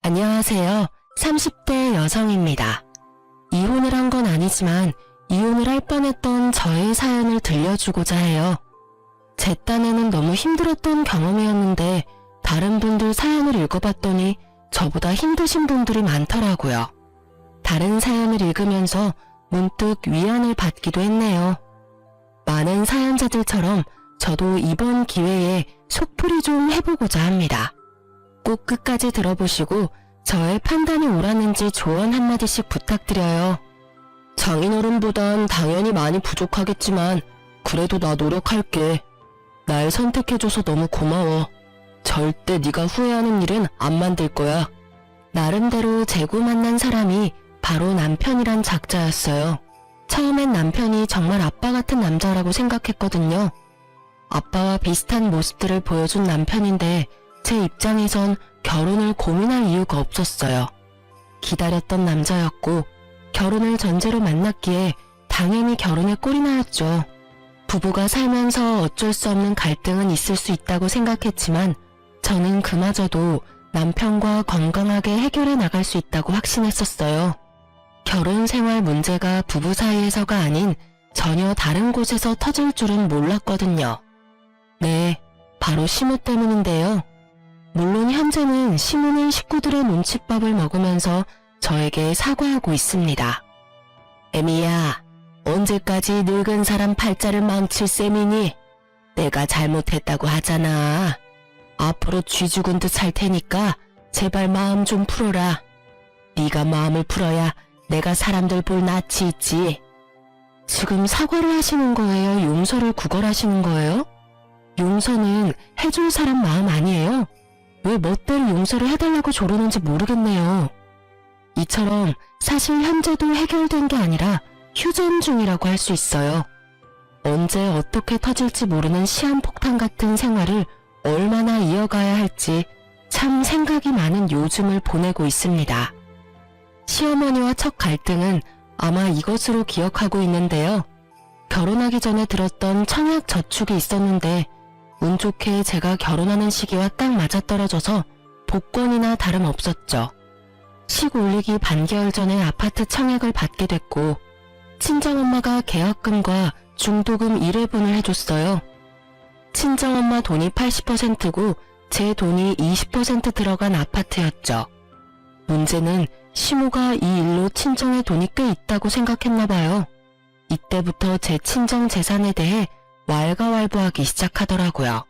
안녕하세요. 30대 여성입니다. 이혼을 한 건 아니지만 이혼을 할 뻔했던 저의 사연을 들려주고자 해요. 제 딴에는 너무 힘들었던 경험이었는데 다른 분들 사연을 읽어봤더니 저보다 힘드신 분들이 많더라고요. 다른 사연을 읽으면서 문득 위안을 받기도 했네요. 많은 사연자들처럼 저도 이번 기회에 속풀이 좀 해보고자 합니다. 꼭 끝까지 들어보시고 저의 판단이 옳았는지 조언 한마디씩 부탁드려요. 장인어른보단 당연히 많이 부족하겠지만 그래도 나 노력할게. 날 선택해줘서 너무 고마워. 절대 네가 후회하는 일은 안 만들 거야. 나름대로 재고 만난 사람이 바로 남편이란 작자였어요. 처음엔 남편이 정말 아빠 같은 남자라고 생각했거든요. 아빠와 비슷한 모습들을 보여준 남편인데 제 입장에선 결혼을 고민할 이유가 없었어요. 기다렸던 남자였고 결혼을 전제로 만났기에 당연히 결혼에 꼴이 나였죠. 부부가 살면서 어쩔 수 없는 갈등은 있을 수 있다고 생각했지만 저는 그마저도 남편과 건강하게 해결해 나갈 수 있다고 확신했었어요. 결혼 생활 문제가 부부 사이에서가 아닌 전혀 다른 곳에서 터질 줄은 몰랐거든요. 네, 바로 시무 때문인데요. 물론 현재는 시무는 식구들의 눈칫밥을 먹으면서 저에게 사과하고 있습니다. 애미야, 언제까지 늙은 사람 팔자를 망칠 셈이니? 내가 잘못했다고 하잖아. 앞으로 쥐 죽은 듯 살 테니까 제발 마음 좀 풀어라. 네가 마음을 풀어야 내가 사람들 볼 낯이 있지. 지금 사과를 하시는 거예요? 용서를 구걸하시는 거예요? 용서는 해줄 사람 마음 아니에요? 왜 멋대로 용서를 해달라고 조르는지 모르겠네요. 이처럼 사실 현재도 해결된 게 아니라 휴전 중이라고 할 수 있어요. 언제 어떻게 터질지 모르는 시한폭탄 같은 생활을 얼마나 이어가야 할지 참 생각이 많은 요즘을 보내고 있습니다. 시어머니와 첫 갈등은 아마 이것으로 기억하고 있는데요. 결혼하기 전에 들었던 청약 저축이 있었는데 운 좋게 제가 결혼하는 시기와 딱 맞아떨어져서 복권이나 다름없었죠. 식 올리기 반개월 전에 아파트 청약을 받게 됐고 친정엄마가 계약금과 중도금 1회분을 해줬어요. 친정엄마 돈이 80%고 제 돈이 20% 들어간 아파트였죠. 문제는 시모가 이 일로 친정의 돈이 꽤 있다고 생각했나봐요. 이때부터 제 친정 재산에 대해 왈가왈부하기 시작하더라고요.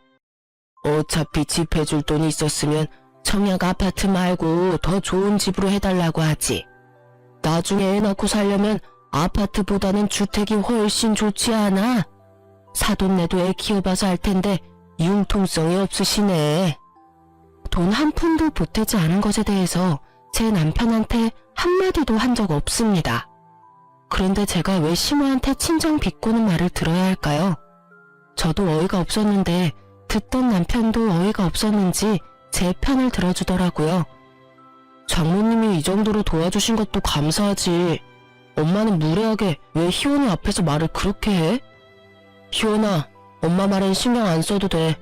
어차피 집 해줄 돈이 있었으면 청약 아파트 말고 더 좋은 집으로 해달라고 하지. 나중에 애 낳고 살려면 아파트보다는 주택이 훨씬 좋지 않아? 사돈 내도 애 키워봐서 할 텐데 융통성이 없으시네. 돈 한 푼도 보태지 않은 것에 대해서 제 남편한테 한마디도 한 적 없습니다. 그런데 제가 왜 시모한테 친정 비꼬는 말을 들어야 할까요? 저도 어이가 없었는데 듣던 남편도 어이가 없었는지 제 편을 들어주더라고요. 장모님이 이 정도로 도와주신 것도 감사하지. 엄마는 무례하게 왜 희원이 앞에서 말을 그렇게 해? 희원아, 엄마 말엔 신경 안 써도 돼.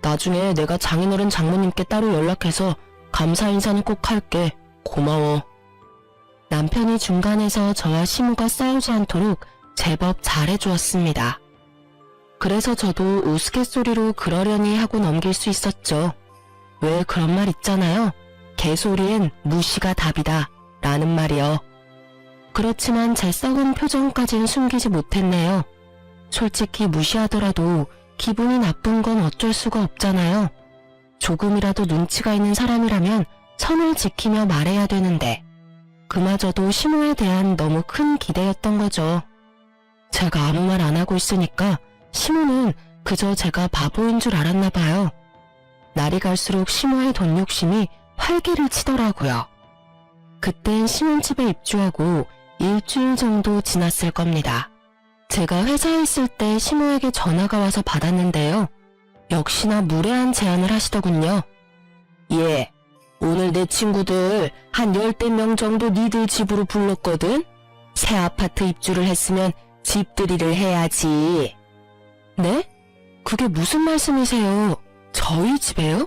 나중에 내가 장인어른 장모님께 따로 연락해서 감사 인사는 꼭 할게. 고마워. 남편이 중간에서 저와 시무가 싸우지 않도록 제법 잘해주었습니다. 그래서 저도 우스갯소리로 그러려니 하고 넘길 수 있었죠. 왜 그런 말 있잖아요. 개소리엔 무시가 답이다 라는 말이요. 그렇지만 제 썩은 표정까진 숨기지 못했네요. 솔직히 무시하더라도 기분이 나쁜 건 어쩔 수가 없잖아요. 조금이라도 눈치가 있는 사람이라면 선을 지키며 말해야 되는데 그마저도 시모에 대한 너무 큰 기대였던 거죠. 제가 아무 말 안 하고 있으니까 시모는 그저 제가 바보인 줄 알았나 봐요. 날이 갈수록 시모의 돈 욕심이 활개를 치더라고요. 그땐 신혼집에 입주하고 일주일 정도 지났을 겁니다. 제가 회사에 있을 때 시모에게 전화가 와서 받았는데요. 역시나 무례한 제안을 하시더군요. 예, 오늘 내 친구들 한 10대 명 정도 니들 집으로 불렀거든? 새 아파트 입주를 했으면 집들이를 해야지. 네? 그게 무슨 말씀이세요? 저희 집에요?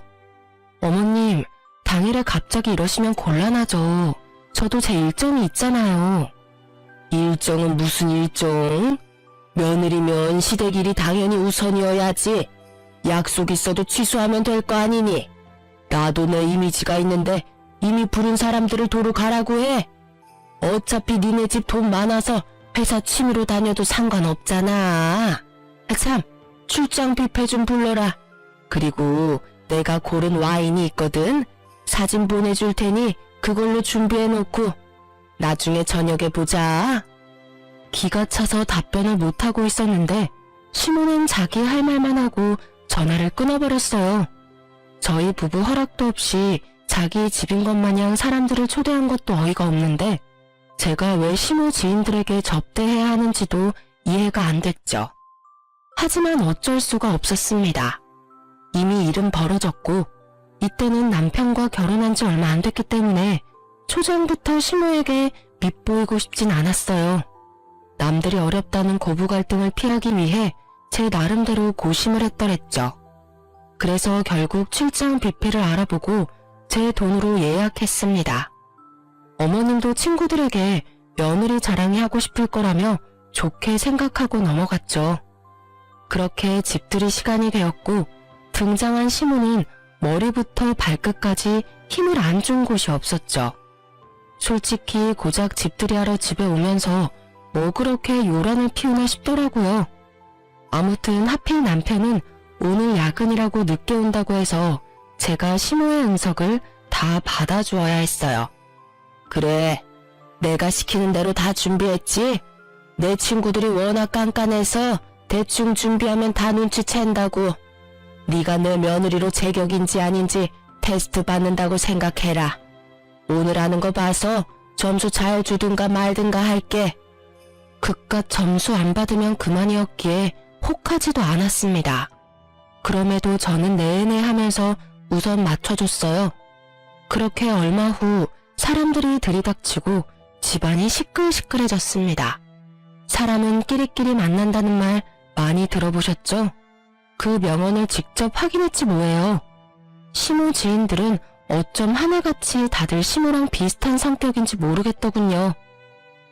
어머님, 당일에 갑자기 이러시면 곤란하죠. 저도 제 일정이 있잖아요. 일정은 무슨 일정? 며느리면 시댁 일이 당연히 우선이어야지. 약속 있어도 취소하면 될 거 아니니. 나도 내 이미지가 있는데 이미 부른 사람들을 도로 가라고 해. 어차피 니네 집 돈 많아서 회사 취미로 다녀도 상관없잖아. 참, 출장 뷔페 좀 불러라. 그리고 내가 고른 와인이 있거든. 사진 보내줄 테니 그걸로 준비해놓고 나중에 저녁에 보자. 기가 차서 답변을 못하고 있었는데 시모는 자기 할 말만 하고 전화를 끊어버렸어요. 저희 부부 허락도 없이 자기 집인 것 마냥 사람들을 초대한 것도 어이가 없는데 제가 왜 시모 지인들에게 접대해야 하는지도 이해가 안 됐죠. 하지만 어쩔 수가 없었습니다. 이미 일은 벌어졌고 이때는 남편과 결혼한 지 얼마 안 됐기 때문에 초장부터 시모에게 밉보이고 싶진 않았어요. 남들이 어렵다는 고부 갈등을 피하기 위해 제 나름대로 고심을 했더랬죠. 그래서 결국 출장 뷔페를 알아보고 제 돈으로 예약했습니다. 어머님도 친구들에게 며느리 자랑이 하고 싶을 거라며 좋게 생각하고 넘어갔죠. 그렇게 집들이 시간이 되었고 등장한 시모는 머리부터 발끝까지 힘을 안 준 곳이 없었죠. 솔직히 고작 집들이 하러 집에 오면서 뭐 그렇게 요란을 피우나 싶더라고요. 아무튼 하필 남편은 오늘 야근이라고 늦게 온다고 해서 제가 시모의 응석을 다 받아주어야 했어요. 그래, 내가 시키는 대로 다 준비했지? 내 친구들이 워낙 깐깐해서 대충 준비하면 다 눈치챈다고. 네가 내 며느리로 제격인지 아닌지 테스트 받는다고 생각해라. 오늘 하는 거 봐서 점수 잘 주든가 말든가 할게. 그깟 점수 안 받으면 그만이었기에 혹하지도 않았습니다. 그럼에도 저는 내내 하면서 우선 맞춰줬어요. 그렇게 얼마 후 사람들이 들이닥치고 집안이 시끌시끌해졌습니다. 사람은 끼리끼리 만난다는 말 많이 들어보셨죠? 그 명언을 직접 확인했지 뭐예요. 시모 지인들은 어쩜 하나같이 다들 시모랑 비슷한 성격인지 모르겠더군요.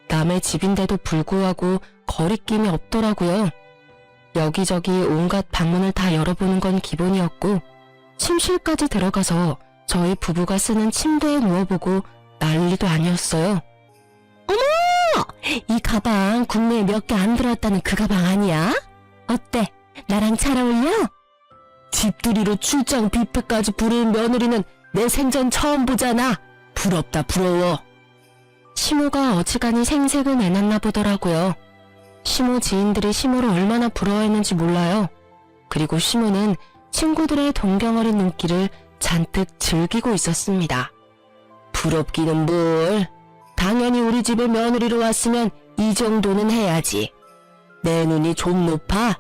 남의 집인데도 불구하고 거리낌이 없더라고요. 여기저기 온갖 방문을 다 열어보는 건 기본이었고 침실까지 들어가서 저희 부부가 쓰는 침대에 누워보고 난리도 아니었어요. 어머! 이 가방 국내에 몇 개 안 들어왔다는 그 가방 아니야? 어때? 나랑 잘 어울려? 집들이로 출장 뷔페까지 부르는 며느리는 내 생전 처음 보잖아. 부럽다 부러워. 시모가 어지간히 생색을 내놨나 보더라고요. 시모 지인들이 시모를 얼마나 부러워했는지 몰라요. 그리고 시모는 친구들의 동경어린 눈길을 잔뜩 즐기고 있었습니다. 부럽기는 뭘. 당연히 우리 집에 며느리로 왔으면 이 정도는 해야지. 내 눈이 좀 높아.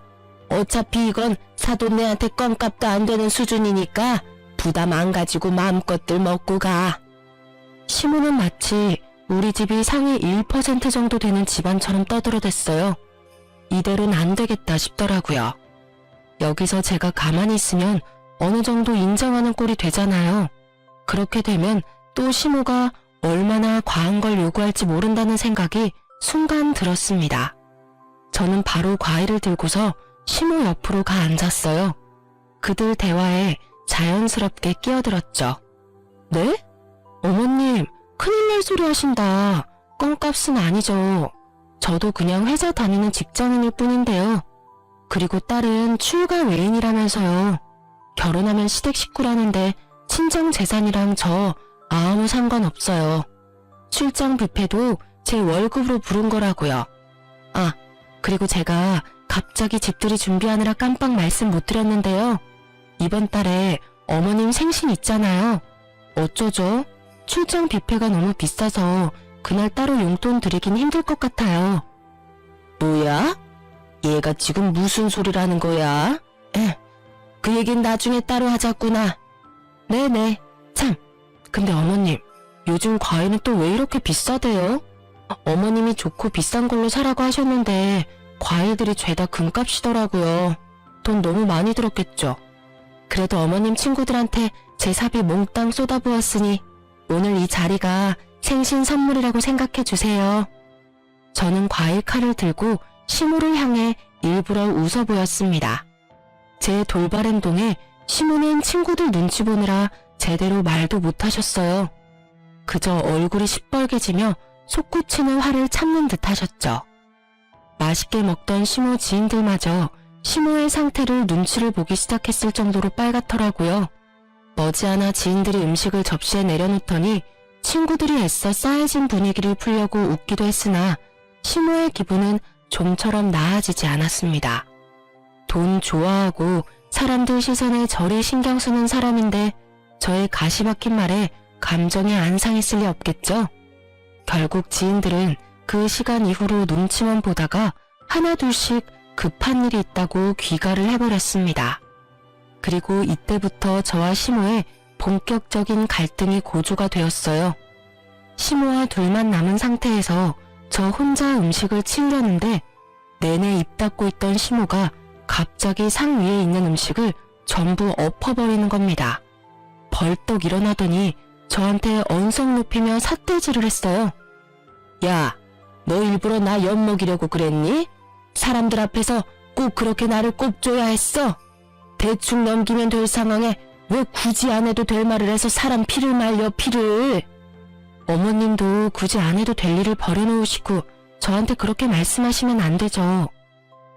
어차피 이건 사돈네한테 껌값도 안 되는 수준이니까 부담 안 가지고 마음껏들 먹고 가. 시모는 마치 우리 집이 상위 1% 정도 되는 집안처럼 떠들어댔어요. 이대로는 안 되겠다 싶더라고요. 여기서 제가 가만히 있으면 어느 정도 인정하는 꼴이 되잖아요. 그렇게 되면 또 시모가 얼마나 과한 걸 요구할지 모른다는 생각이 순간 들었습니다. 저는 바로 과일을 들고서 시모 옆으로 가 앉았어요. 그들 대화에 자연스럽게 끼어들었죠. 네? 어머님, 큰일 날 소리 하신다. 껌값은 아니죠. 저도 그냥 회사 다니는 직장인일 뿐인데요. 그리고 딸은 출가 외인이라면서요. 결혼하면 시댁 식구라는데 친정 재산이랑 저 아무 상관없어요. 출장 뷔페도 제 월급으로 부른 거라고요. 아, 그리고 제가 갑자기 집들이 준비하느라 깜빡 말씀 못 드렸는데요. 이번 달에 어머님 생신 있잖아요. 어쩌죠? 출장 뷔페가 너무 비싸서 그날 따로 용돈 드리긴 힘들 것 같아요. 뭐야? 얘가 지금 무슨 소리를 하는 거야? 그 얘긴 나중에 따로 하자꾸나. 네네. 참, 근데 어머님, 요즘 과일은 또 왜 이렇게 비싸대요? 어머님이 좋고 비싼 걸로 사라고 하셨는데 과일들이 죄다 금값이더라고요. 돈 너무 많이 들었겠죠. 그래도 어머님 친구들한테 제 사비 몽땅 쏟아부었으니 오늘 이 자리가 생신 선물이라고 생각해 주세요. 저는 과일 칼을 들고 시모를 향해 일부러 웃어 보였습니다. 제 돌발 행동에 시모는 친구들 눈치 보느라 제대로 말도 못하셨어요. 그저 얼굴이 시뻘개지며 솟구치는 화를 참는 듯 하셨죠. 맛있게 먹던 시모 지인들마저 시모의 상태를 눈치를 보기 시작했을 정도로 빨갛더라고요. 머지않아 지인들이 음식을 접시에 내려놓더니 친구들이 애써 싸해진 분위기를 풀려고 웃기도 했으나 시모의 기분은 좀처럼 나아지지 않았습니다. 돈 좋아하고 사람들 시선에 저리 신경 쓰는 사람인데 저의 가시박힌 말에 감정이 안 상했을 리 없겠죠? 결국 지인들은 그 시간 이후로 눈치만 보다가 하나둘씩 급한 일이 있다고 귀가를 해버렸습니다. 그리고 이때부터 저와 시모의 본격적인 갈등이 고조가 되었어요. 시모와 둘만 남은 상태에서 저 혼자 음식을 치우려는데 내내 입 닫고 있던 시모가 갑자기 상 위에 있는 음식을 전부 엎어버리는 겁니다. 벌떡 일어나더니 저한테 언성 높이며 삿대질을 했어요. 야, 너 일부러 나 엿먹이려고 그랬니? 사람들 앞에서 꼭 그렇게 나를 꼽줘야 했어? 대충 넘기면 될 상황에 왜 굳이 안 해도 될 말을 해서 사람 피를 말려, 피를. 어머님도 굳이 안 해도 될 일을 버려놓으시고 저한테 그렇게 말씀하시면 안 되죠.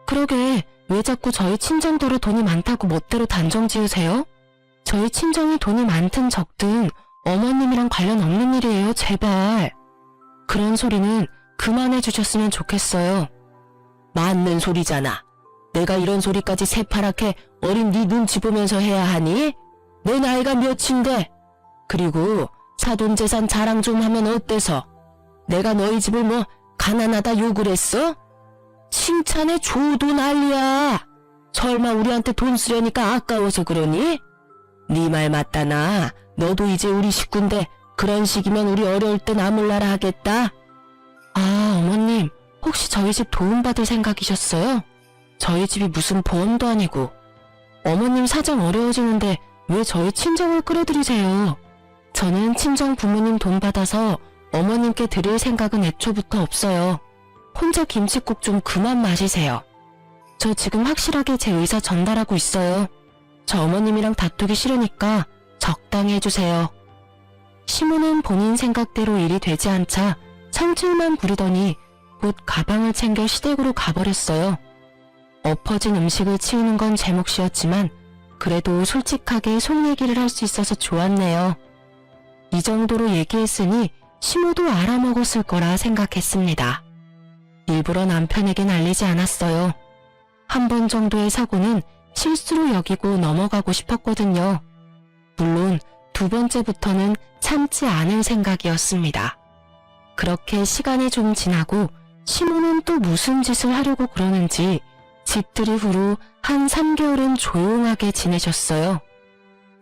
그러게 왜 자꾸 저희 친정도로 돈이 많다고 멋대로 단정 지으세요? 저희 친정이 돈이 많든 적든 어머님이랑 관련 없는 일이에요, 제발. 그런 소리는 그만해 주셨으면 좋겠어요. 맞는 소리잖아. 내가 이런 소리까지 새파랗게 어린 네 눈치 보면서 해야 하니? 내 나이가 몇인데? 그리고 사돈재산 자랑 좀 하면 어때서? 내가 너희 집을 뭐 가난하다 욕을 했어? 칭찬해 줘도 난리야. 설마 우리한테 돈 쓰려니까 아까워서 그러니? 네 말 맞다. 나 너도 이제 우리 식구인데 그런 식이면 우리 어려울 땐 아물라라 하겠다. 아, 어머님, 혹시 저희 집 도움받을 생각이셨어요? 저희 집이 무슨 보험도 아니고. 어머님 사정 어려워지는데 왜 저희 친정을 끌어들이세요? 저는 친정 부모님 돈 받아서 어머님께 드릴 생각은 애초부터 없어요. 혼자 김칫국 좀 그만 마시세요. 저 지금 확실하게 제 의사 전달하고 있어요. 저 어머님이랑 다투기 싫으니까 적당히 해주세요. 시모는 본인 생각대로 일이 되지 않자 성질만 부리더니 곧 가방을 챙겨 시댁으로 가버렸어요. 엎어진 음식을 치우는 건 제 몫이었지만 그래도 솔직하게 속 얘기를 할 수 있어서 좋았네요. 이 정도로 얘기했으니 시모도 알아먹었을 거라 생각했습니다. 일부러 남편에겐 알리지 않았어요. 한 번 정도의 사고는 실수로 여기고 넘어가고 싶었거든요. 물론 두 번째부터는 참지 않을 생각이었습니다. 그렇게 시간이 좀 지나고 시모는 또 무슨 짓을 하려고 그러는지 집들이 후로 한 3개월은 조용하게 지내셨어요.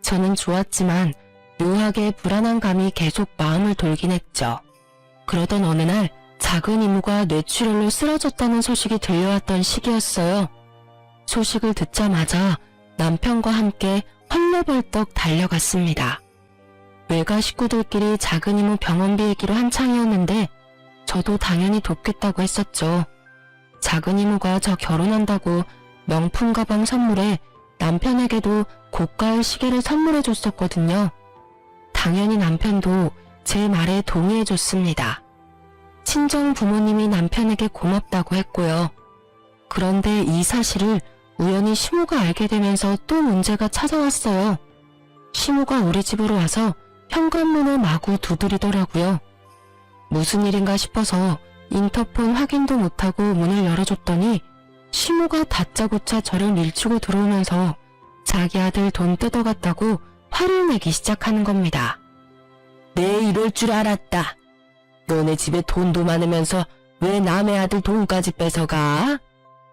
저는 좋았지만 묘하게 불안한 감이 계속 마음을 돌긴 했죠. 그러던 어느 날 작은 이모가 뇌출혈로 쓰러졌다는 소식이 들려왔던 시기였어요. 소식을 듣자마자 남편과 함께 헐레벌떡 달려갔습니다. 외가 식구들끼리 작은 이모 병원비 얘기로 한창이었는데 저도 당연히 돕겠다고 했었죠. 작은 이모가 저 결혼한다고 명품 가방 선물에 남편에게도 고가의 시계를 선물해 줬었거든요. 당연히 남편도 제 말에 동의해 줬습니다. 친정 부모님이 남편에게 고맙다고 했고요. 그런데 이 사실을 우연히 시모가 알게 되면서 또 문제가 찾아왔어요. 시모가 우리 집으로 와서 현관문을 마구 두드리더라고요. 무슨 일인가 싶어서 인터폰 확인도 못하고 문을 열어줬더니 시모가 다짜고짜 저를 밀치고 들어오면서 자기 아들 돈 뜯어갔다고 화를 내기 시작하는 겁니다. 내 이럴 줄 알았다. 너네 집에 돈도 많으면서 왜 남의 아들 돈까지 뺏어가?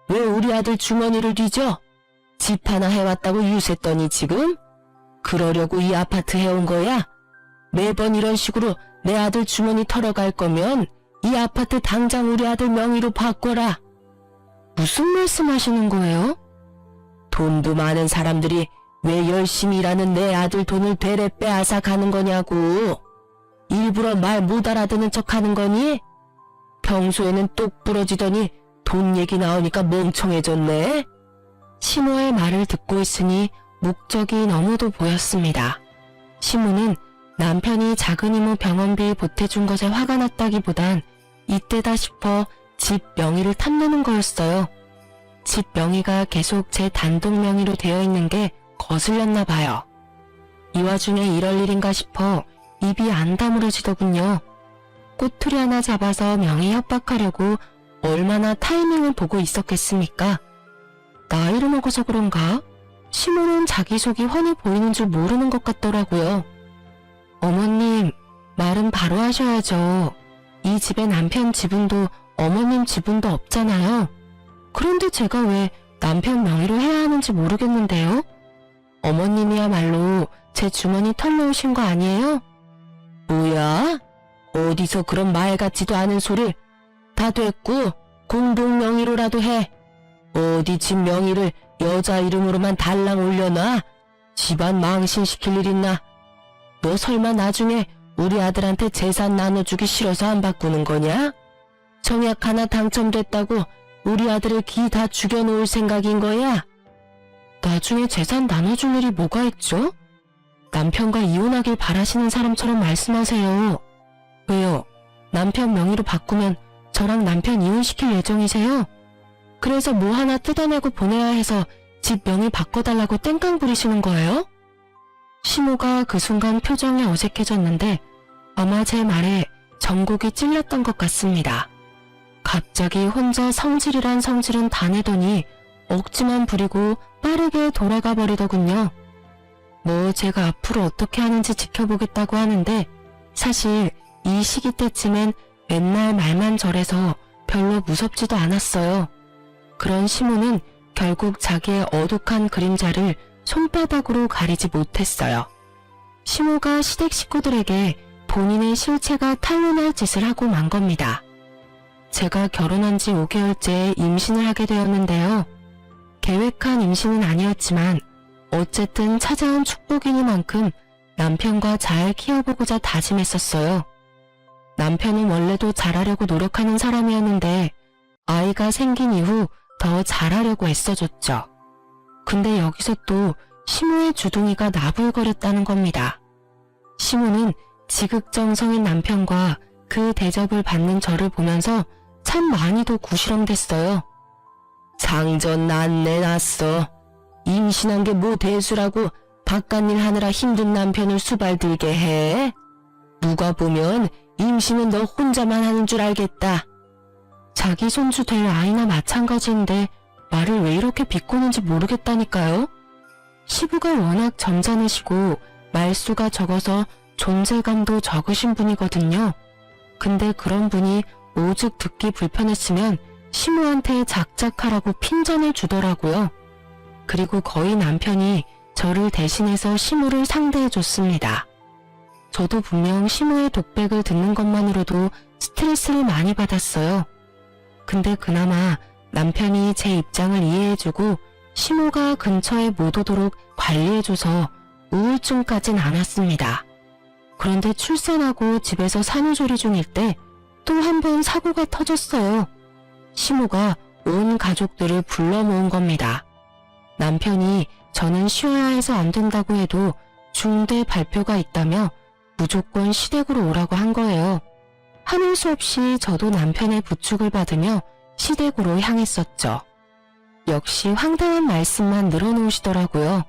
왜 우리 아들 주머니를 뒤져? 집 하나 해왔다고 유세했더니 지금? 그러려고 이 아파트 해온 거야? 매번 이런 식으로 내 아들 주머니 털어갈 거면 이 아파트 당장 우리 아들 명의로 바꿔라. 무슨 말씀하시는 거예요? 돈도 많은 사람들이 왜 열심히 일하는 내 아들 돈을 되레 빼앗아 가는 거냐고. 일부러 말 못 알아듣는 척 하는 거니? 평소에는 똑 부러지더니 돈 얘기 나오니까 멍청해졌네. 시모의 말을 듣고 있으니 목적이 너무도 보였습니다. 시모는 남편이 작은 이모 병원비 보태준 것에 화가 났다기보단 이때다 싶어 집 명의를 탐내는 거였어요. 집 명의가 계속 제 단독 명의로 되어 있는 게 거슬렸나 봐요. 이 와중에 이럴 일인가 싶어 입이 안 다물어지더군요. 꼬투리 하나 잡아서 명의 협박하려고 얼마나 타이밍을 보고 있었겠습니까? 나이를 먹어서 그런가? 시모는 자기 속이 훤히 보이는 줄 모르는 것 같더라고요. 어머님, 말은 바로 하셔야죠. 이 집에 남편 지분도 어머님 지분도 없잖아요. 그런데 제가 왜 남편 명의로 해야 하는지 모르겠는데요? 어머님이야말로 제 주머니 털러 오신 거 아니에요? 뭐야? 어디서 그런 말 같지도 않은 소리를. 다 됐고 공동 명의로라도 해. 어디 집 명의를 여자 이름으로만 달랑 올려놔? 집안 망신시킬 일 있나? 너 설마 나중에 우리 아들한테 재산 나눠주기 싫어서 안 바꾸는 거냐? 청약 하나 당첨됐다고 우리 아들을 기 다 죽여놓을 생각인 거야? 나중에 재산 나눠줄 일이 뭐가 있죠? 남편과 이혼하길 바라시는 사람처럼 말씀하세요. 왜요? 남편 명의로 바꾸면 저랑 남편 이혼시킬 예정이세요? 그래서 뭐 하나 뜯어내고 보내야 해서 집 명의 바꿔달라고 땡깡 부리시는 거예요? 시모가 그 순간 표정이 어색해졌는데 아마 제 말에 전곡이 찔렸던 것 같습니다. 갑자기 혼자 성질이란 성질은 다 내더니 억지만 부리고 빠르게 돌아가 버리더군요. 뭐 제가 앞으로 어떻게 하는지 지켜보겠다고 하는데 사실 이 시기 때쯤엔 맨날 말만 저래서 별로 무섭지도 않았어요. 그런 시모는 결국 자기의 어둑한 그림자를 손바닥으로 가리지 못했어요. 시모가 시댁 식구들에게 본인의 실체가 탄로날 짓을 하고 만 겁니다. 제가 결혼한 지 5개월째 임신을 하게 되었는데요. 계획한 임신은 아니었지만 어쨌든 찾아온 축복이니만큼 남편과 잘 키워보고자 다짐했었어요. 남편은 원래도 잘하려고 노력하는 사람이었는데 아이가 생긴 이후 더 잘하려고 애써줬죠. 근데 여기서 또 시모의 주둥이가 나불거렸다는 겁니다. 시모는 지극정성인 남편과 그 대접을 받는 저를 보면서 참 많이도 구시렁댔어요. 장전 난내 났어. 임신한 게 뭐 대수라고 바깥일 하느라 힘든 남편을 수발들게 해. 누가 보면 임신은 너 혼자만 하는 줄 알겠다. 자기 손주 될 아이나 마찬가지인데 말을 왜 이렇게 비꼬는지 모르겠다니까요. 시부가 워낙 점잖으시고 말수가 적어서 존재감도 적으신 분이거든요. 근데 그런 분이 오죽 듣기 불편했으면 시모한테 작작하라고 핀잔을 주더라고요. 그리고 거의 남편이 저를 대신해서 시모를 상대해줬습니다. 저도 분명 시모의 독백을 듣는 것만으로도 스트레스를 많이 받았어요. 근데 그나마 남편이 제 입장을 이해해주고 시모가 근처에 못 오도록 관리해줘서 우울증까진 않았습니다. 그런데 출산하고 집에서 산후조리 중일 때 또 한 번 사고가 터졌어요. 시모가 온 가족들을 불러 모은 겁니다. 남편이 저는 쉬어야 해서 안 된다고 해도 중대 발표가 있다며 무조건 시댁으로 오라고 한 거예요. 하는 수 없이 저도 남편의 부축을 받으며 시댁으로 향했었죠. 역시 황당한 말씀만 늘어놓으시더라고요.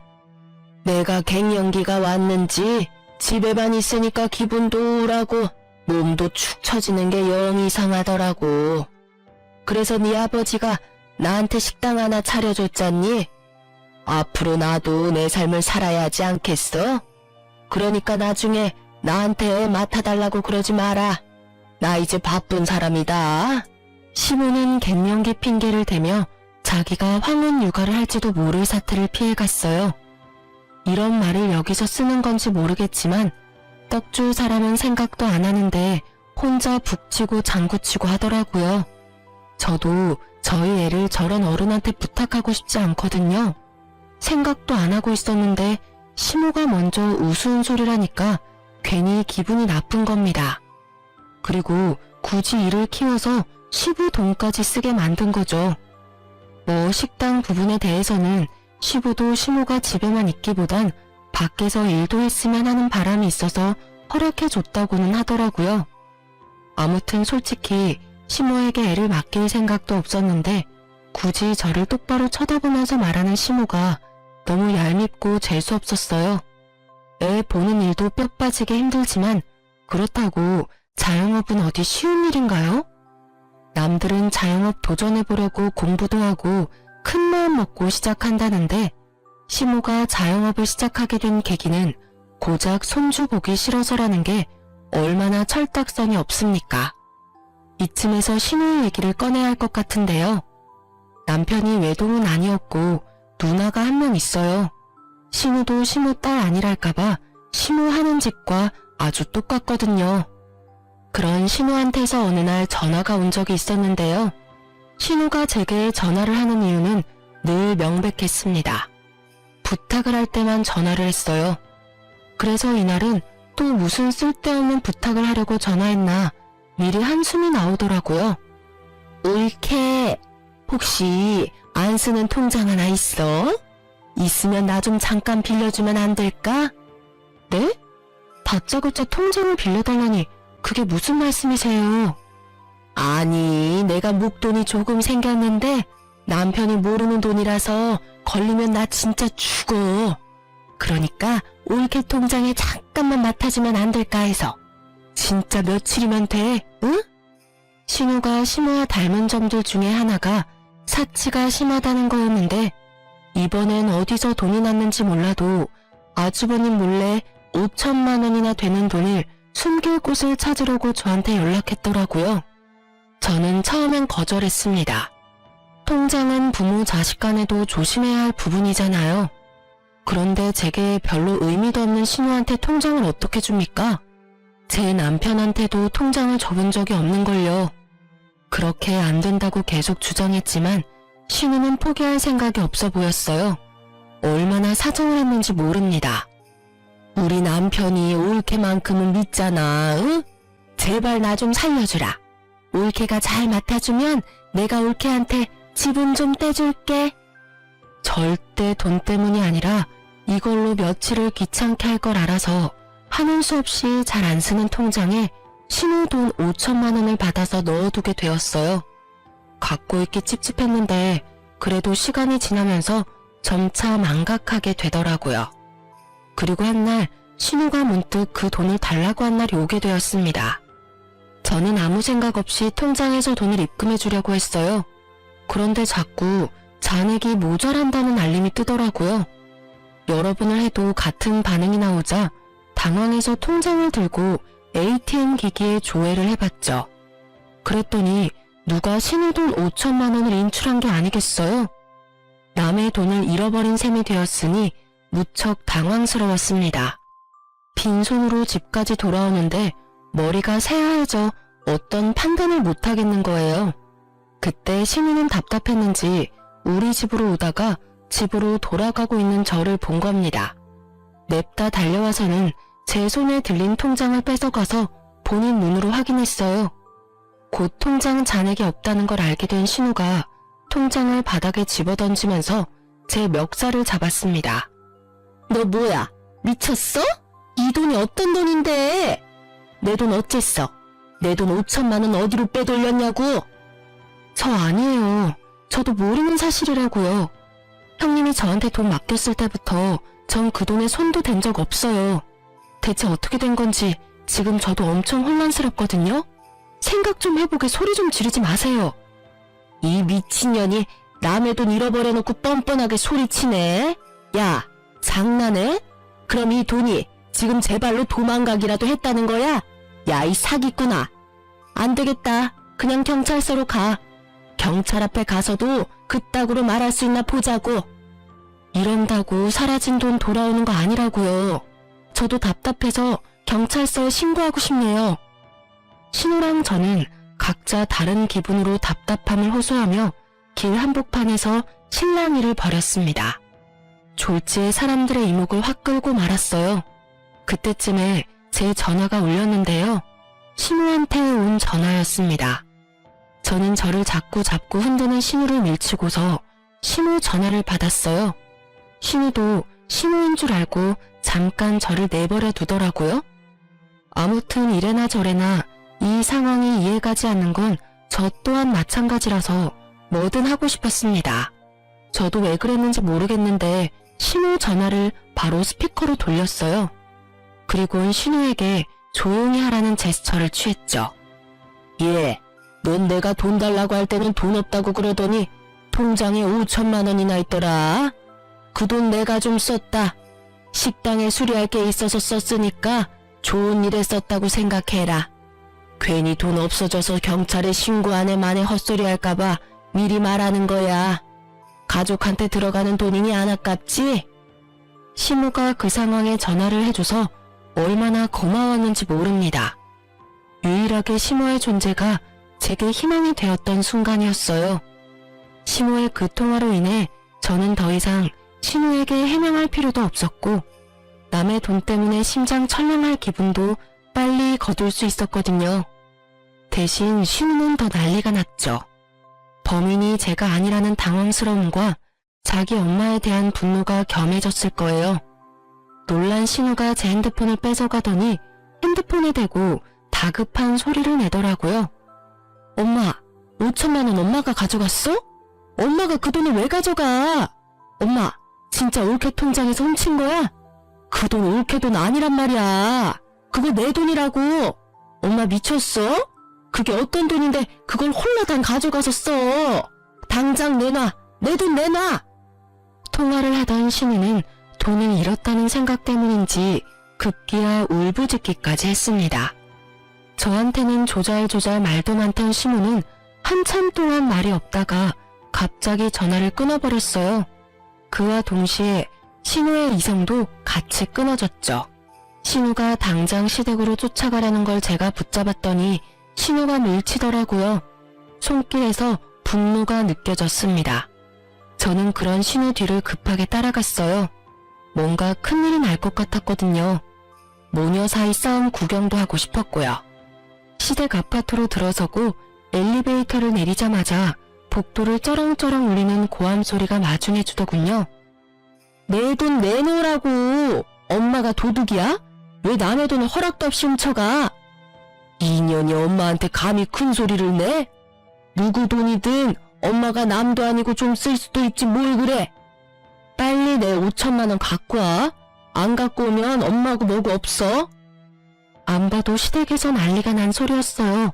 내가 갱년기가 왔는지 집에만 있으니까 기분도 우울하고 몸도 축 처지는 게 영 이상하더라고. 그래서 네 아버지가 나한테 식당 하나 차려줬잖니? 앞으로 나도 내 삶을 살아야 하지 않겠어? 그러니까 나중에 나한테 맡아달라고 그러지 마라. 나 이제 바쁜 사람이다. 시모는 갱년기 핑계를 대며 자기가 황혼 육아를 할지도 모를 사태를 피해갔어요. 이런 말을 여기서 쓰는 건지 모르겠지만 떡줄 사람은 생각도 안 하는데 혼자 북치고 장구치고 하더라고요. 저도 저희 애를 저런 어른한테 부탁하고 싶지 않거든요. 생각도 안 하고 있었는데 시모가 먼저 우스운 소리라니까 괜히 기분이 나쁜 겁니다. 그리고 굳이 이를 키워서 시부 돈까지 쓰게 만든 거죠. 뭐 식당 부분에 대해서는 시부도 시모가 집에만 있기보단 밖에서 일도 했으면 하는 바람이 있어서 허락해줬다고는 하더라고요. 아무튼 솔직히 시모에게 애를 맡길 생각도 없었는데 굳이 저를 똑바로 쳐다보면서 말하는 시모가 너무 얄밉고 재수없었어요. 애 보는 일도 뼈 빠지게 힘들지만 그렇다고 자영업은 어디 쉬운 일인가요? 남들은 자영업 도전해보려고 공부도 하고 큰 마음 먹고 시작한다는데 시모가 자영업을 시작하게 된 계기는 고작 손주 보기 싫어서라는 게 얼마나 철딱선이 없습니까? 이쯤에서 신우의 얘기를 꺼내야 할 것 같은데요. 남편이 외동은 아니었고 누나가 한 명 있어요. 신우도 시모 딸 아니랄까봐 시모 하는 짓과 아주 똑같거든요. 그런 신우한테서 어느 날 전화가 온 적이 있었는데요. 신우가 제게 전화를 하는 이유는 늘 명백했습니다. 부탁을 할 때만 전화를 했어요. 그래서 이날은 또 무슨 쓸데없는 부탁을 하려고 전화했나 미리 한숨이 나오더라고요. 울케, 혹시 안 쓰는 통장 하나 있어? 있으면 나 좀 잠깐 빌려주면 안 될까? 네? 다짜고짜 통장을 빌려달라니 그게 무슨 말씀이세요? 아니, 내가 목돈이 조금 생겼는데 남편이 모르는 돈이라서 걸리면 나 진짜 죽어. 그러니까 올케 통장에 잠깐만 맡아주면 안 될까 해서. 진짜 며칠이면 돼, 응? 신우가 시모와 닮은 점들 중에 하나가 사치가 심하다는 거였는데 이번엔 어디서 돈이 났는지 몰라도 아주버님 몰래 5천만 원이나 되는 돈을 숨길 곳을 찾으려고 저한테 연락했더라고요. 저는 처음엔 거절했습니다. 통장은 부모 자식 간에도 조심해야 할 부분이잖아요. 그런데 제게 별로 의미도 없는 신우한테 통장을 어떻게 줍니까? 제 남편한테도 통장을 줘본 적이 없는걸요. 그렇게 안 된다고 계속 주장했지만 신우는 포기할 생각이 없어 보였어요. 얼마나 사정을 했는지 모릅니다. 우리 남편이 올케만큼은 믿잖아, 응? 제발 나 좀 살려주라. 올케가 잘 맡아주면 내가 올케한테 지분 좀 떼줄게. 절대 돈 때문이 아니라 이걸로 며칠을 귀찮게 할 걸 알아서 하는 수 없이 잘 안 쓰는 통장에 신우 돈 5천만 원을 받아서 넣어두게 되었어요. 갖고 있기 찝찝했는데 그래도 시간이 지나면서 점차 망각하게 되더라고요. 그리고 한날 신우가 문득 그 돈을 달라고 한 날이 오게 되었습니다. 저는 아무 생각 없이 통장에서 돈을 입금해 주려고 했어요. 그런데 자꾸 잔액이 모자란다는 알림이 뜨더라고요. 여러 번을 해도 같은 반응이 나오자 당황해서 통장을 들고 ATM 기기에 조회를 해봤죠. 그랬더니 누가 신우 돈 5천만 원을 인출한 게 아니겠어요? 남의 돈을 잃어버린 셈이 되었으니 무척 당황스러웠습니다. 빈손으로 집까지 돌아오는데 머리가 새하얘져 어떤 판단을 못하겠는 거예요. 그때 신우는 답답했는지 우리 집으로 오다가 집으로 돌아가고 있는 저를 본 겁니다. 냅다 달려와서는 제 손에 들린 통장을 뺏어가서 본인 눈으로 확인했어요. 곧 통장 잔액이 없다는 걸 알게 된 신우가 통장을 바닥에 집어던지면서 제 멱살을 잡았습니다. 너 뭐야? 미쳤어? 이 돈이 어떤 돈인데? 내 돈 어쨌어? 내 돈 5천만 원 어디로 빼돌렸냐고? 저 아니에요. 저도 모르는 사실이라고요. 형님이 저한테 돈 맡겼을 때부터 전 그 돈에 손도 댄 적 없어요. 대체 어떻게 된 건지 지금 저도 엄청 혼란스럽거든요. 생각 좀 해보게 소리 좀 지르지 마세요. 이 미친년이 남의 돈 잃어버려놓고 뻔뻔하게 소리치네. 야, 장난해? 그럼 이 돈이 지금 제 발로 도망가기라도 했다는 거야? 야, 이 사기꾼아. 안 되겠다. 그냥 경찰서로 가. 경찰 앞에 가서도 그따구로 말할 수 있나 보자고. 이런다고 사라진 돈 돌아오는 거 아니라고요. 저도 답답해서 경찰서에 신고하고 싶네요. 신우랑 저는 각자 다른 기분으로 답답함을 호소하며 길 한복판에서 실랑이를 벌였습니다. 졸지에 사람들의 이목을 확 끌고 말았어요. 그때쯤에 제 전화가 울렸는데요. 신우한테 온 전화였습니다. 저는 저를 자꾸 잡고 흔드는 신우를 밀치고서 신우 전화를 받았어요. 신우도 신우인 줄 알고 잠깐 저를 내버려 두더라고요. 아무튼 이래나 저래나 이 상황이 이해가지 않는 건 저 또한 마찬가지라서 뭐든 하고 싶었습니다. 저도 왜 그랬는지 모르겠는데 신우 전화를 바로 스피커로 돌렸어요. 그리고는 신우에게 조용히 하라는 제스처를 취했죠. 예, 넌 내가 돈 달라고 할 때는 돈 없다고 그러더니 통장에 5천만 원이나 있더라. 그 돈 내가 좀 썼다. 식당에 수리할 게 있어서 썼으니까 좋은 일에 썼다고 생각해라. 괜히 돈 없어져서 경찰에 신고 안 해 만에 헛소리 할까봐 미리 말하는 거야. 가족한테 들어가는 돈이니 안 아깝지? 신우가 그 상황에 전화를 해줘서 얼마나 고마웠는지 모릅니다. 유일하게 신우의 존재가 제게 희망이 되었던 순간이었어요. 신우의 그 통화로 인해 저는 더 이상 신우에게 해명할 필요도 없었고 남의 돈 때문에 심장 철렁할 기분도 빨리 거둘 수 있었거든요. 대신 신우는 더 난리가 났죠. 범인이 제가 아니라는 당황스러움과 자기 엄마에 대한 분노가 겸해졌을 거예요. 놀란 신우가 제 핸드폰을 뺏어가더니 핸드폰에 대고 다급한 소리를 내더라고요. 엄마, 5천만 원 엄마가 가져갔어? 엄마가 그 돈을 왜 가져가? 엄마, 진짜 올케 통장에서 훔친 거야? 그 돈 올케 돈 아니란 말이야. 그거 내 돈이라고. 엄마 미쳤어? 그게 어떤 돈인데 그걸 홀라 다 가져가서 써. 당장 내놔. 내 돈 내놔. 통화를 하던 신우는 돈을 잃었다는 생각 때문인지 급기야 울부짖기까지 했습니다. 저한테는 조잘조잘 말도 많던 신우는 한참 동안 말이 없다가 갑자기 전화를 끊어버렸어요. 그와 동시에 신우의 이성도 같이 끊어졌죠. 신우가 당장 시댁으로 쫓아가려는 걸 제가 붙잡았더니 신우가 밀치더라고요. 손길에서 분노가 느껴졌습니다. 저는 그런 신우 뒤를 급하게 따라갔어요. 뭔가 큰일이 날 것 같았거든요. 모녀 사이 싸움 구경도 하고 싶었고요. 시댁 아파트로 들어서고 엘리베이터를 내리자마자 복도를 쩌렁쩌렁 울리는 고함 소리가 마중해 주더군요. 내 돈 내놓으라고. 엄마가 도둑이야? 왜 남의 돈을 허락도 없이 훔쳐가? 이년이 엄마한테 감히 큰 소리를 내? 누구 돈이든 엄마가 남도 아니고 좀 쓸 수도 있지 뭘 그래. 빨리 내 5천만 원 갖고 와. 안 갖고 오면 엄마하고 뭐고 없어. 안 봐도 시댁에서 난리가 난 소리였어요.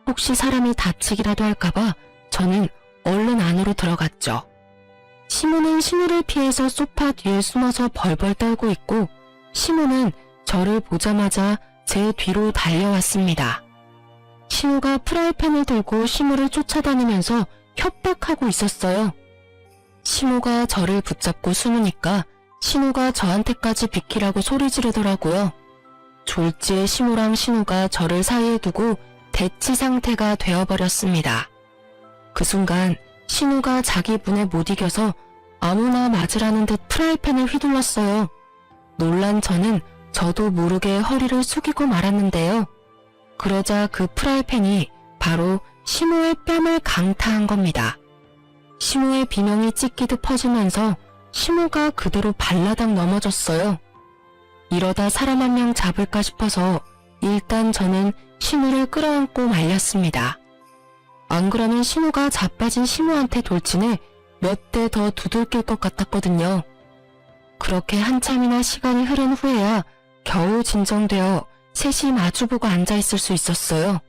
혹시 사람이 다치기라도 할까봐 저는 얼른 안으로 들어갔죠. 시모는 신우를 피해서 소파 뒤에 숨어서 벌벌 떨고 있고 시모는 저를 보자마자 제 뒤로 달려왔습니다. 신우가 프라이팬을 들고 시모를 쫓아다니면서 협박하고 있었어요. 시모가 저를 붙잡고 숨으니까 신우가 저한테까지 비키라고 소리 지르더라고요. 졸지에 시모랑 신우가 저를 사이에 두고 대치 상태가 되어버렸습니다. 그 순간 신우가 자기 분에 못 이겨서 아무나 맞으라는 듯 프라이팬을 휘둘렀어요. 놀란 저는 저도 모르게 허리를 숙이고 말았는데요. 그러자 그 프라이팬이 바로 시모의 뺨을 강타한 겁니다. 시모의 비명이 찢기듯 퍼지면서 시모가 그대로 발라당 넘어졌어요. 이러다 사람 한 명 잡을까 싶어서 일단 저는 시모를 끌어안고 말렸습니다. 안 그러면 시모가 자빠진 시모한테 돌진해 몇 대 더 두들길 것 같았거든요. 그렇게 한참이나 시간이 흐른 후에야 겨우 진정되어 셋이 마주보고 앉아있을 수 있었어요.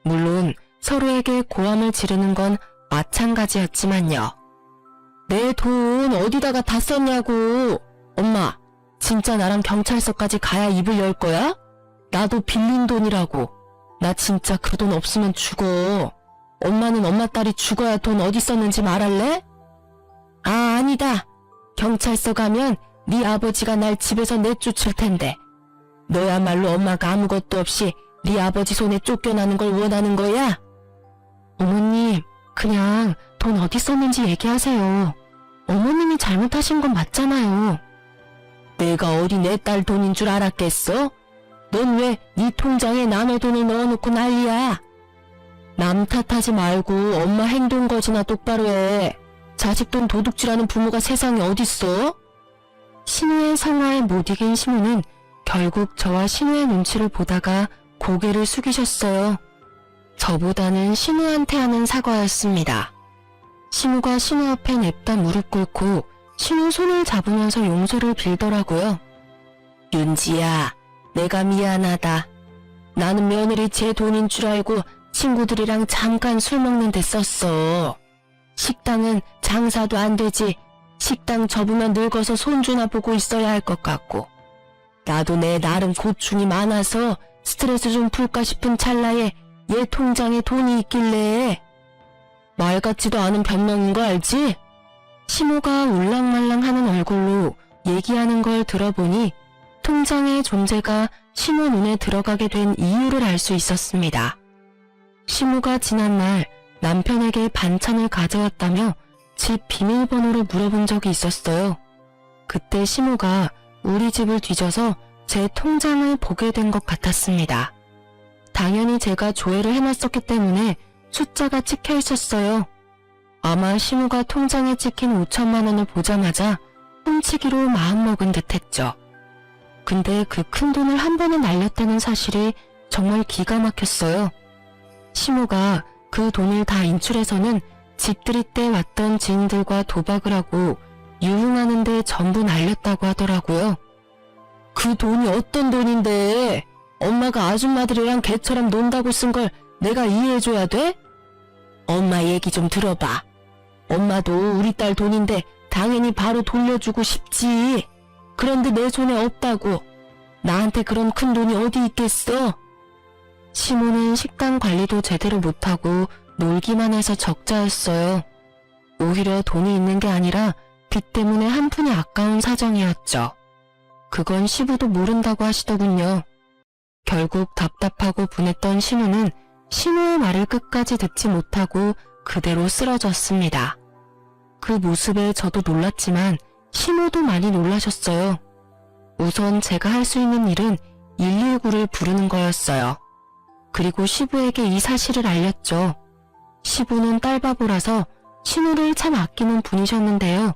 물론 서로에게 고함을 지르는 건 마찬가지였지만요. 내 돈 어디다가 다 썼냐고. 엄마, 진짜 나랑 경찰서까지 가야 입을 열 거야? 나도 빌린 돈이라고. 나 진짜 그 돈 없으면 죽어. 엄마는 엄마 딸이 죽어야 돈 어디 썼는지 말할래? 아, 아니다. 경찰서 가면 네 아버지가 날 집에서 내쫓을 텐데. 너야말로 엄마가 아무것도 없이 네 아버지 손에 쫓겨나는 걸 원하는 거야? 어머님, 그냥 돈 어디 썼는지 얘기하세요. 어머님이 잘못하신 건 맞잖아요. 내가 어디 내 딸 돈인 줄 알았겠어? 넌 왜 네 통장에 남의 돈을 넣어놓고 난리야? 남 탓하지 말고 엄마 행동 거지나 똑바로 해. 자식 돈 도둑질하는 부모가 세상에 어딨어? 신우의 성화에 못 이긴 신우는 결국 저와 신우의 눈치를 보다가 고개를 숙이셨어요. 저보다는 신우한테 하는 사과였습니다. 신우가 신우 앞에 냅다 무릎 꿇고 신우 손을 잡으면서 용서를 빌더라고요. 윤지야, 내가 미안하다. 나는 며느리 제 돈인 줄 알고 친구들이랑 잠깐 술 먹는데 썼어. 식당은 장사도 안 되지. 식당 접으면 늙어서 손주나 보고 있어야 할 것 같고. 나도 내 나름 고충이 많아서 스트레스 좀 풀까 싶은 찰나에 얘 통장에 돈이 있길래. 말 같지도 않은 변명인 거 알지? 신우가 울랑말랑하는 얼굴로 얘기하는 걸 들어보니 통장의 존재가 신우 눈에 들어가게 된 이유를 알 수 있었습니다. 신우가 지난날 남편에게 반찬을 가져왔다며 집 비밀번호를 물어본 적이 있었어요. 그때 신우가 우리 집을 뒤져서 제 통장을 보게 된 것 같았습니다. 당연히 제가 조회를 해놨었기 때문에 숫자가 찍혀 있었어요. 아마 신우가 통장에 찍힌 5천만 원을 보자마자 훔치기로 마음먹은 듯했죠. 근데 그 큰 돈을 한 번에 날렸다는 사실이 정말 기가 막혔어요. 신우가 그 돈을 다 인출해서는 집들이 때 왔던 지인들과 도박을 하고 유흥하는데 전부 날렸다고 하더라고요. 그 돈이 어떤 돈인데 엄마가 아줌마들이랑 개처럼 논다고 쓴 걸 내가 이해해줘야 돼? 엄마 얘기 좀 들어봐. 엄마도 우리 딸 돈인데 당연히 바로 돌려주고 싶지. 그런데 내 손에 없다고. 나한테 그런 큰 돈이 어디 있겠어? 시모는 식당 관리도 제대로 못하고 놀기만 해서 적자였어요. 오히려 돈이 있는 게 아니라 빚 때문에 한 푼이 아까운 사정이었죠. 그건 시부도 모른다고 하시더군요. 결국 답답하고 분했던 시모는 시모의 말을 끝까지 듣지 못하고 그대로 쓰러졌습니다. 그 모습에 저도 놀랐지만 시모도 많이 놀라셨어요. 우선 제가 할 수 있는 일은 119를 부르는 거였어요. 그리고 시부에게 이 사실을 알렸죠. 시부는 딸바보라서 신우를 참 아끼는 분이셨는데요.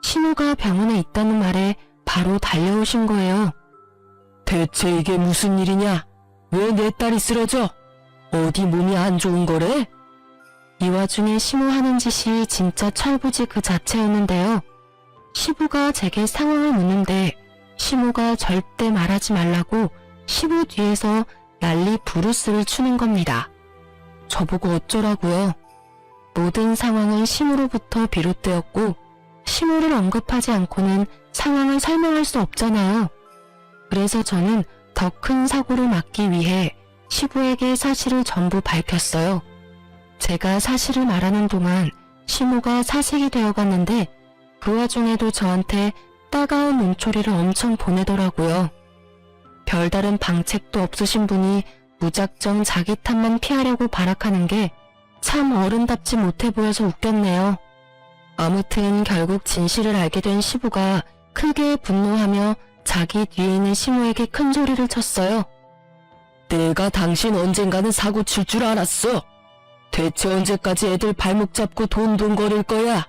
신우가 병원에 있다는 말에 바로 달려오신 거예요. 대체 이게 무슨 일이냐? 왜 내 딸이 쓰러져? 어디 몸이 안 좋은 거래? 이 와중에 시부 하는 짓이 진짜 철부지 그 자체였는데요. 시부가 제게 상황을 묻는데 시부가 절대 말하지 말라고 시부 뒤에서 난리 부르스를 추는 겁니다. 저보고 어쩌라고요? 모든 상황은 시무로부터 비롯되었고 시무를 언급하지 않고는 상황을 설명할 수 없잖아요. 그래서 저는 더 큰 사고를 막기 위해 시부에게 사실을 전부 밝혔어요. 제가 사실을 말하는 동안 시무가 사색이 되어갔는데 그 와중에도 저한테 따가운 눈초리를 엄청 보내더라고요. 별다른 방책도 없으신 분이 무작정 자기 탓만 피하려고 발악하는 게 참 어른답지 못해 보여서 웃겼네요. 아무튼 결국 진실을 알게 된 시부가 크게 분노하며 자기 뒤에 있는 시무에게 큰 소리를 쳤어요. 내가 당신 언젠가는 사고 칠 줄 알았어. 대체 언제까지 애들 발목 잡고 돈돈거릴 거야?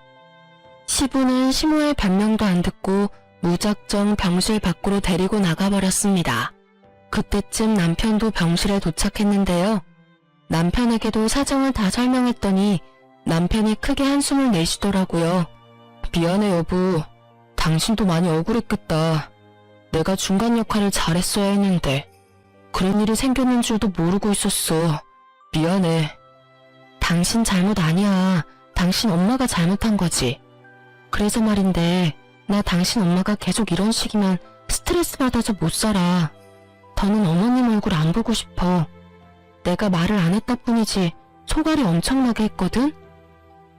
시부는 시무의 변명도 안 듣고 무작정 병실 밖으로 데리고 나가버렸습니다. 그때쯤 남편도 병실에 도착했는데요. 남편에게도 사정을 다 설명했더니 남편이 크게 한숨을 내쉬더라고요. 미안해 여보. 당신도 많이 억울했겠다. 내가 중간 역할을 잘했어야 했는데 그런 일이 생겼는 줄도 모르고 있었어. 미안해. 당신 잘못 아니야. 당신 엄마가 잘못한 거지. 그래서 말인데 나 당신 엄마가 계속 이런 식이면 스트레스 받아서 못 살아. 더는 어머님 얼굴 안 보고 싶어. 내가 말을 안 했다 뿐이지 소갈이 엄청나게 했거든?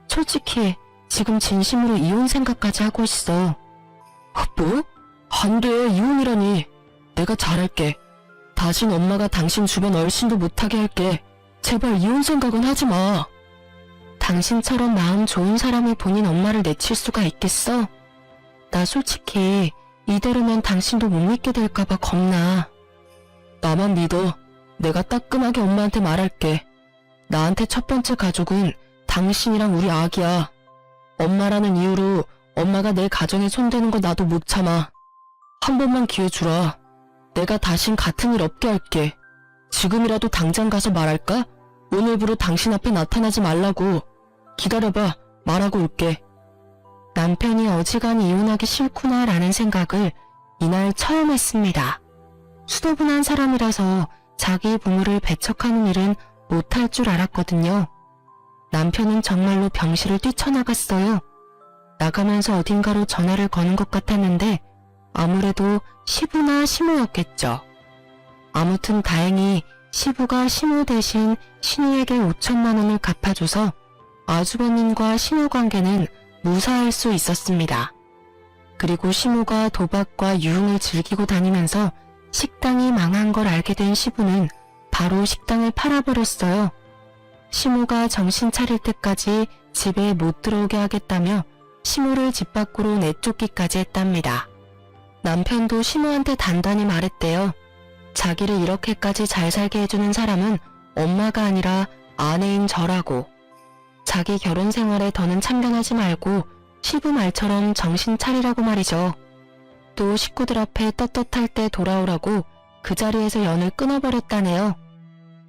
솔직히 지금 진심으로 이혼 생각까지 하고 있어. 뭐? 안 돼. 이혼이라니. 내가 잘할게. 다신 엄마가 당신 주변 얼씬도 못하게 할게. 제발 이혼 생각은 하지 마. 당신처럼 마음 좋은 사람이 본인 엄마를 내칠 수가 있겠어? 나 솔직히 이대로면 당신도 못 믿게 될까봐 겁나. 나만 믿어. 내가 따끔하게 엄마한테 말할게. 나한테 첫 번째 가족은 당신이랑 우리 아기야. 엄마라는 이유로 엄마가 내 가정에 손대는 거 나도 못 참아. 한 번만 기회 주라. 내가 다신 같은 일 없게 할게. 지금이라도 당장 가서 말할까? 오늘부로 당신 앞에 나타나지 말라고. 기다려봐. 말하고 올게. 남편이 어지간히 이혼하기 싫구나 라는 생각을 이날 처음 했습니다. 수도분한 사람이라서 자기 부모를 배척하는 일은 못할 줄 알았거든요. 남편은 정말로 병실을 뛰쳐나갔어요. 나가면서 어딘가로 전화를 거는 것 같았는데 아무래도 시부나 시모였겠죠. 아무튼 다행히 시부가 시모 대신 신우에게 5천만 원을 갚아줘서 아주버님과 신우 관계는 무사할 수 있었습니다. 그리고 시모가 도박과 유흥을 즐기고 다니면서 식당이 망한 걸 알게 된 시부는 바로 식당을 팔아버렸어요. 시모가 정신 차릴 때까지 집에 못 들어오게 하겠다며 시모를 집 밖으로 내쫓기까지 했답니다. 남편도 시모한테 단단히 말했대요. 자기를 이렇게까지 잘 살게 해주는 사람은 엄마가 아니라 아내인 저라고. 자기 결혼 생활에 더는 참견하지 말고 시부 말처럼 정신 차리라고 말이죠. 또 식구들 앞에 떳떳할 때 돌아오라고 그 자리에서 연을 끊어버렸다네요.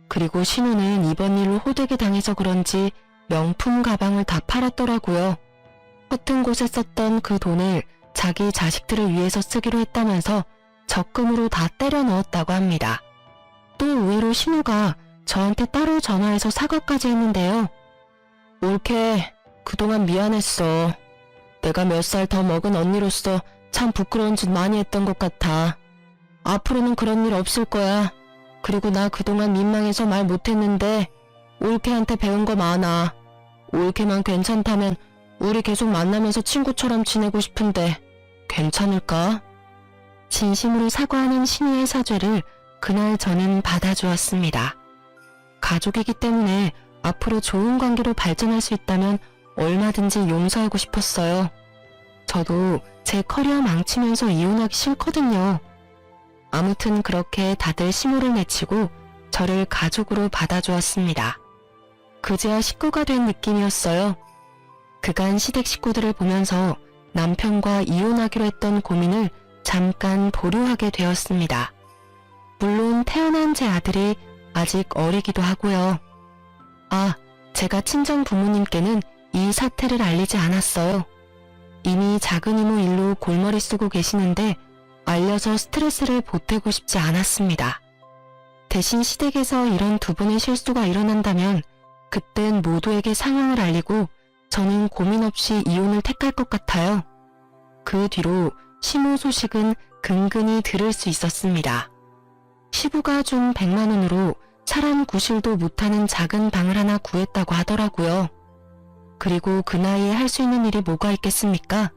그리고 신우는 이번 일로 호되게 당해서 그런지 명품 가방을 다 팔았더라고요. 허튼 곳에 썼던 그 돈을 자기 자식들을 위해서 쓰기로 했다면서 적금으로 다 때려 넣었다고 합니다. 또 의외로 신우가 저한테 따로 전화해서 사과까지 했는데요. 올케, 그동안 미안했어. 내가 몇 살 더 먹은 언니로서 참 부끄러운 짓 많이 했던 것 같아. 앞으로는 그런 일 없을 거야. 그리고 나 그동안 민망해서 말 못했는데 올케한테 배운 거 많아. 올케만 괜찮다면 우리 계속 만나면서 친구처럼 지내고 싶은데 괜찮을까? 진심으로 사과하는 신우의 사죄를 그날 저는 받아주었습니다. 가족이기 때문에 앞으로 좋은 관계로 발전할 수 있다면 얼마든지 용서하고 싶었어요. 저도 제 커리어 망치면서 이혼하기 싫거든요. 아무튼 그렇게 다들 시모를 내치고 저를 가족으로 받아주었습니다. 그제야 식구가 된 느낌이었어요. 그간 시댁 식구들을 보면서 남편과 이혼하기로 했던 고민을 잠깐 보류하게 되었습니다. 물론 태어난 제 아들이 아직 어리기도 하고요. 아, 제가 친정 부모님께는 이 사태를 알리지 않았어요. 이미 작은 이모 일로 골머리 쓰고 계시는데 알려서 스트레스를 보태고 싶지 않았습니다. 대신 시댁에서 이런 두 번의 실수가 일어난다면 그땐 모두에게 상황을 알리고 저는 고민 없이 이혼을 택할 것 같아요. 그 뒤로 시모 소식은 근근히 들을 수 있었습니다. 시부가 준 100만 원으로 사람 구실도 못하는 작은 방을 하나 구했다고 하더라고요. 그리고 그 나이에 할 수 있는 일이 뭐가 있겠습니까?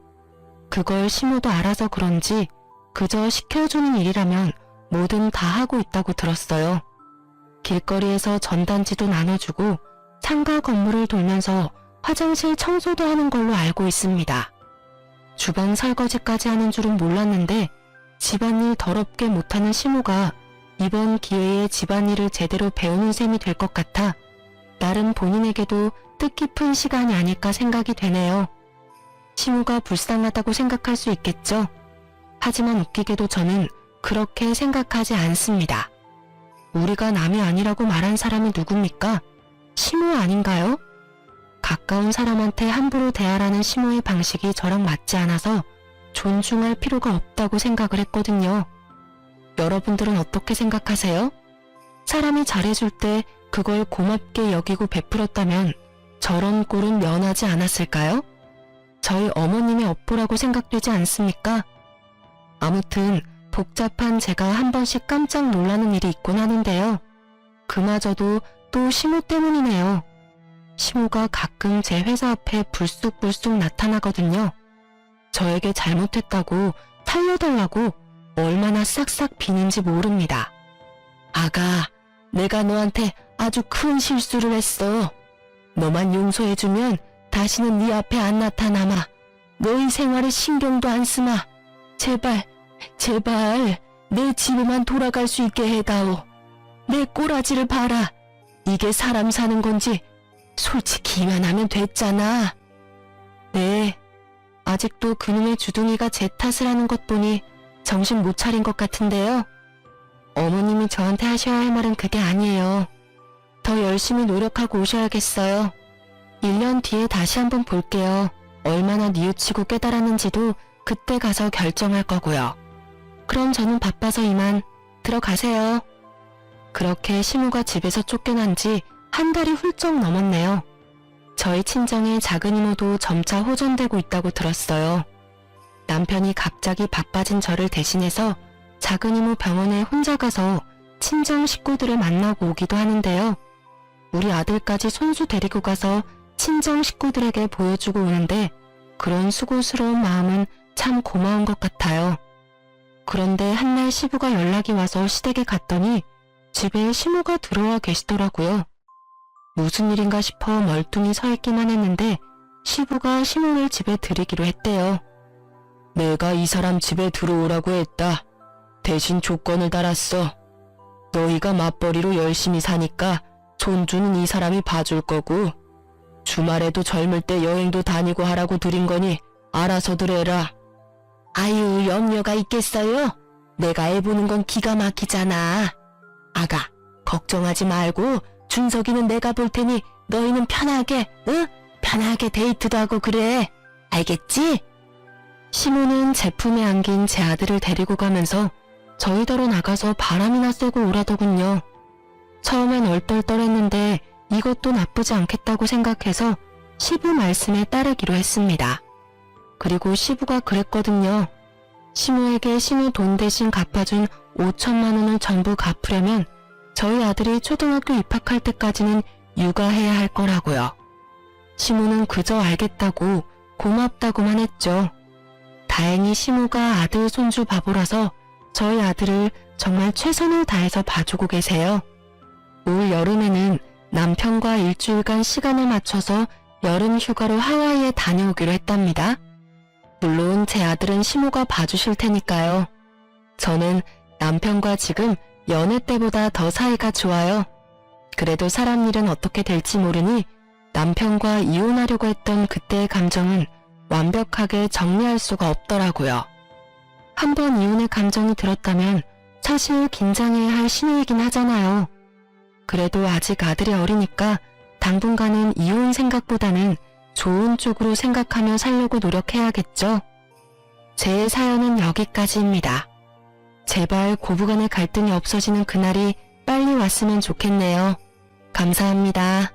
그걸 시모도 알아서 그런지 그저 시켜주는 일이라면 뭐든 다 하고 있다고 들었어요. 길거리에서 전단지도 나눠주고 상가 건물을 돌면서 화장실 청소도 하는 걸로 알고 있습니다. 주방 설거지까지 하는 줄은 몰랐는데 집안일 더럽게 못하는 시모가 이번 기회에 집안일을 제대로 배우는 셈이 될 것 같아 나름 본인에게도 뜻깊은 시간이 아닐까 생각이 되네요. 시모가 불쌍하다고 생각할 수 있겠죠? 하지만 웃기게도 저는 그렇게 생각하지 않습니다. 우리가 남이 아니라고 말한 사람이 누굽니까? 시모 아닌가요? 가까운 사람한테 함부로 대하라는 시모의 방식이 저랑 맞지 않아서 존중할 필요가 없다고 생각을 했거든요. 여러분들은 어떻게 생각하세요? 사람이 잘해줄 때 그걸 고맙게 여기고 베풀었다면 저런 꼴은 면하지 않았을까요? 저희 어머님의 업보라고 생각되지 않습니까? 아무튼 복잡한 제가 한 번씩 깜짝 놀라는 일이 있곤 하는데요. 그마저도 또 시모 때문이네요. 시모가 가끔 제 회사 앞에 불쑥불쑥 나타나거든요. 저에게 잘못했다고 살려달라고 얼마나 싹싹 비는지 모릅니다. 아가, 내가 너한테 아주 큰 실수를 했어. 너만 용서해주면 다시는 네 앞에 안 나타나마. 너희 생활에 신경도 안 쓰마. 제발, 제발 내 집에만 돌아갈 수 있게 해다오. 내 꼬라지를 봐라. 이게 사람 사는 건지 솔직히 이만하면 됐잖아. 네, 아직도 그놈의 주둥이가 제 탓을 하는 것 보니 정신 못 차린 것 같은데요. 어머님이 저한테 하셔야 할 말은 그게 아니에요. 더 열심히 노력하고 오셔야겠어요. 1년 뒤에 다시 한번 볼게요. 얼마나 뉘우치고 깨달았는지도 그때 가서 결정할 거고요. 그럼 저는 바빠서 이만 들어가세요. 그렇게 시무가 집에서 쫓겨난 지 한 달이 훌쩍 넘었네요. 저희 친정의 작은 이모도 점차 호전되고 있다고 들었어요. 남편이 갑자기 바빠진 저를 대신해서 작은 이모 병원에 혼자 가서 친정 식구들을 만나고 오기도 하는데요. 우리 아들까지 손수 데리고 가서 친정 식구들에게 보여주고 오는데 그런 수고스러운 마음은 참 고마운 것 같아요. 그런데 한날 시부가 연락이 와서 시댁에 갔더니 집에 시모가 들어와 계시더라고요. 무슨 일인가 싶어 멀뚱히 서 있기만 했는데 시부가 시모를 집에 들이기로 했대요. 내가 이 사람 집에 들어오라고 했다. 대신 조건을 달았어. 너희가 맞벌이로 열심히 사니까 손주는 이 사람이 봐줄 거고 주말에도 젊을 때 여행도 다니고 하라고 드린 거니 알아서들 해라. 아유, 염려가 있겠어요? 내가 애 보는 건 기가 막히잖아. 아가, 걱정하지 말고 준석이는 내가 볼 테니 너희는 편하게, 응? 편하게 데이트도 하고 그래. 알겠지? 시모는 제품에 안긴 제 아들을 데리고 가면서 저희더러 나가서 바람이나 쐬고 오라더군요. 처음엔 얼떨떨했는데 이것도 나쁘지 않겠다고 생각해서 시부 말씀에 따르기로 했습니다. 그리고 시부가 그랬거든요. 시모에게 시모 돈 대신 갚아준 5천만 원을 전부 갚으려면 저희 아들이 초등학교 입학할 때까지는 육아해야 할 거라고요. 시모는 그저 알겠다고 고맙다고만 했죠. 다행히 시모가 아들 손주 바보라서 저희 아들을 정말 최선을 다해서 봐주고 계세요. 올 여름에는 남편과 일주일간 시간을 맞춰서 여름 휴가로 하와이에 다녀오기로 했답니다. 물론 제 아들은 시모가 봐주실 테니까요. 저는 남편과 지금 연애 때보다 더 사이가 좋아요. 그래도 사람 일은 어떻게 될지 모르니 남편과 이혼하려고 했던 그때의 감정은 완벽하게 정리할 수가 없더라고요. 한번 이혼의 감정이 들었다면 사실 긴장해야 할 신호이긴 하잖아요. 그래도 아직 아들이 어리니까 당분간은 이혼 생각보다는 좋은 쪽으로 생각하며 살려고 노력해야겠죠. 제 사연은 여기까지입니다. 제발 고부간의 갈등이 없어지는 그날이 빨리 왔으면 좋겠네요. 감사합니다.